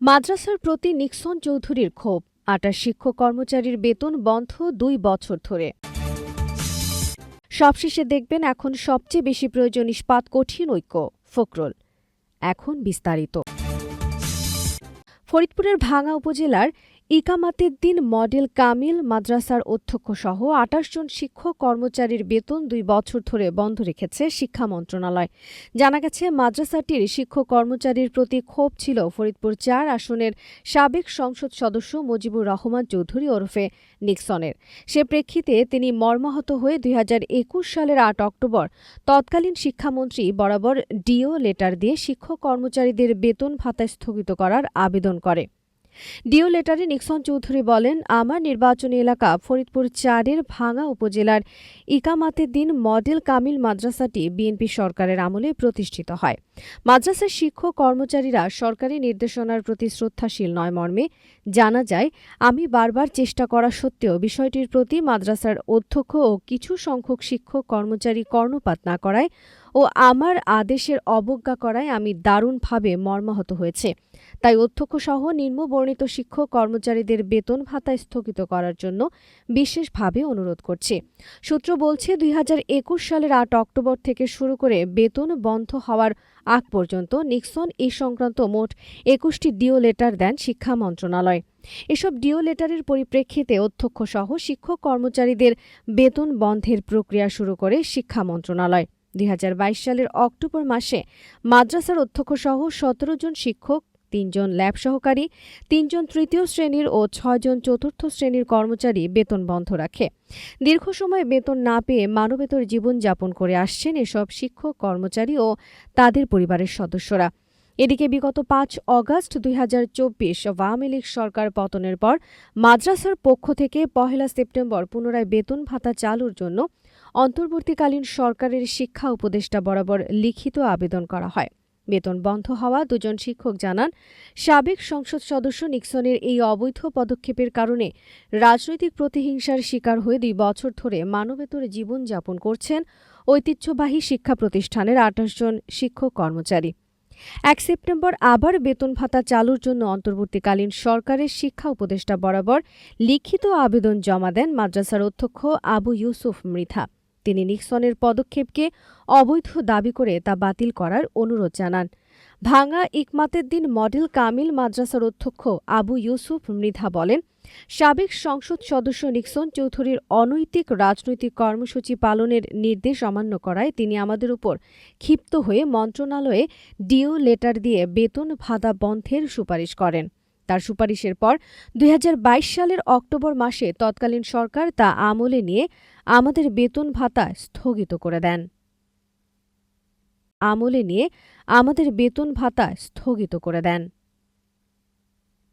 মাদ্রাসার প্রতি নিক্সন চৌধুরীর ক্ষোভ, ২৮ শিক্ষক কর্মচারীর বেতন বন্ধ ২ বছর ধরে। সবশেষে দেখবেন এখন সবচেয়ে বেশি প্রয়োজন ইস্পাত কঠিন ঐক্য। ফখরুল। এখন বিস্তারিত। ফরিদপুরের ভাঙ্গা উপজেলার ইকামাতের দিন মডেল কামিল মাদ্রাসার অধ্যক্ষ সহ ২৮ জন শিক্ষক কর্মচারীর বেতন ২ বছর ধরে বন্ধ রেখেছে শিক্ষা মন্ত্রণালয়। জানা গেছে, মাদ্রাসাটির শিক্ষক কর্মচারীর প্রতি ক্ষোভ ছিল ফরিদপুর ৪ আসনের সাবেক সংসদ সদস্য মুজিবুর রহমান চৌধুরী ওরফে নিক্সনের। সে প্রেক্ষিতে তিনি মর্মাহত হয়ে ২০২১ সালের ৮ অক্টোবর তৎকালীন শিক্ষামন্ত্রী বরাবর ডিও লেটার দিয়ে শিক্ষক কর্মচারীদের বেতন ভাতা স্থগিত করার আবেদন করে। ডিও লেটারে নিক্সন চৌধুরী বলেন, আমার নির্বাচনী এলাকা ফরিদপুর ৪-এর ভাঙ্গা উপজেলার ইকামাতের দিন মডেল কামিল মাদ্রাসাটি বিএনপি সরকারের আমলে প্রতিষ্ঠিত হয়। মাদ্রাসার শিক্ষক কর্মচারীরা সরকারি নির্দেশনার প্রতি শ্রদ্ধাশীল নয় মর্মে জানা যায়, আমি বারবার চেষ্টা করা সত্ত্বেও বিষয়টির প্রতি মাদ্রাসার অধ্যক্ষ ও কিছু সংখ্যক শিক্ষক কর্মচারী কর্ণপাত না করায় ও আমার আদেশের অবজ্ঞা করায় আমি দারুণভাবে মর্মাহত হয়েছে। তাই অধ্যক্ষসহ নিম্নবর্ণিত শিক্ষক কর্মচারীদের বেতন ভাতা স্থগিত করার জন্য বিশেষভাবে অনুরোধ করছি। সূত্র বলছে, ২০২১ সালের ৮ অক্টোবর থেকে শুরু করে বেতন বন্ধ হওয়ার আগ পর্যন্ত নিক্সন এই সংক্রান্ত মোট ২১টি ডিও লেটার দেন শিক্ষা মন্ত্রণালয়। এসব ডিও লেটারের পরিপ্রেক্ষিতে অধ্যক্ষসহ শিক্ষক কর্মচারীদের বেতন বন্ধের প্রক্রিয়া শুরু করে শিক্ষা মন্ত্রণালয়। ২০২২ সালের অক্টোবর মাসে মাদ্রাসার অধ্যক্ষসহ ১৭ জন শিক্ষক, ৩ জন ল্যাব সহকারী, ৩ জন তৃতীয় শ্রেণীর ও ৬ জন চতুর্থ শ্রেণীর কর্মচারী বেতন বন্ধ রাখে। দীর্ঘ সময় বেতন না পেয়ে মানবেতর জীবনযাপন করে আসছেন এসব শিক্ষক কর্মচারী ও তাদের পরিবারের সদস্যরা। এদিকে বিগত ৫ অগাস্ট ২০২৪ আওয়ামী লীগ সরকার পতনের পর মাদ্রাসার পক্ষ থেকে ১ সেপ্টেম্বর পুনরায় বেতন ভাতা চালুর জন্য অন্তর্বর্তীকালীন সরকারের শিক্ষা উপদেষ্টা বরাবর লিখিত আবেদন করা হয়। বেতন বন্ধ হওয়া ২ জন শিক্ষক জানান, সাবেক সংসদ সদস্য নিক্সনের এই অবৈধ পদক্ষেপের কারণে রাজনৈতিক প্রতিহিংসার শিকার হয়ে ২ বছর ধরে মানবেতর জীবনযাপন করছেন ঐতিহ্যবাহী শিক্ষা প্রতিষ্ঠানের ২৮ জন শিক্ষক কর্মচারী। ১ সেপ্টেম্বর আবার বেতন ভাতা চালুর জন্য অন্তর্বর্তীকালীন সরকারের শিক্ষা উপদেষ্টা বরাবর লিখিত আবেদন জমা দেন মাদ্রাসার অধ্যক্ষ আবু ইউসুফ মৃধা। তিনি নিক্সনের পদক্ষেপকে অবৈধ দাবি করে তা বাতিল করার অনুরোধ জানান। ভাঙ্গা ইকমাতের দিন মডেল কামিল মাদ্রাসার অধ্যক্ষ আবু ইউসুফ মৃধা বলেন, সাবেক সংসদ সদস্য নিক্সন চৌধুরীর অনৈতিক রাজনৈতিক কর্মসূচি পালনের নির্দেশ অমান্য করায় তিনি আমাদের উপর ক্ষিপ্ত হয়ে মন্ত্রণালয়ে ডিও লেটার দিয়ে বেতন ভাতা বন্ধের সুপারিশ করেন। তার সুপারিশের পর ২০২২ সালের অক্টোবর মাসে তৎকালীন সরকার তা আমলে নিয়ে আমাদের বেতন ভাতা স্থগিত করে দেন।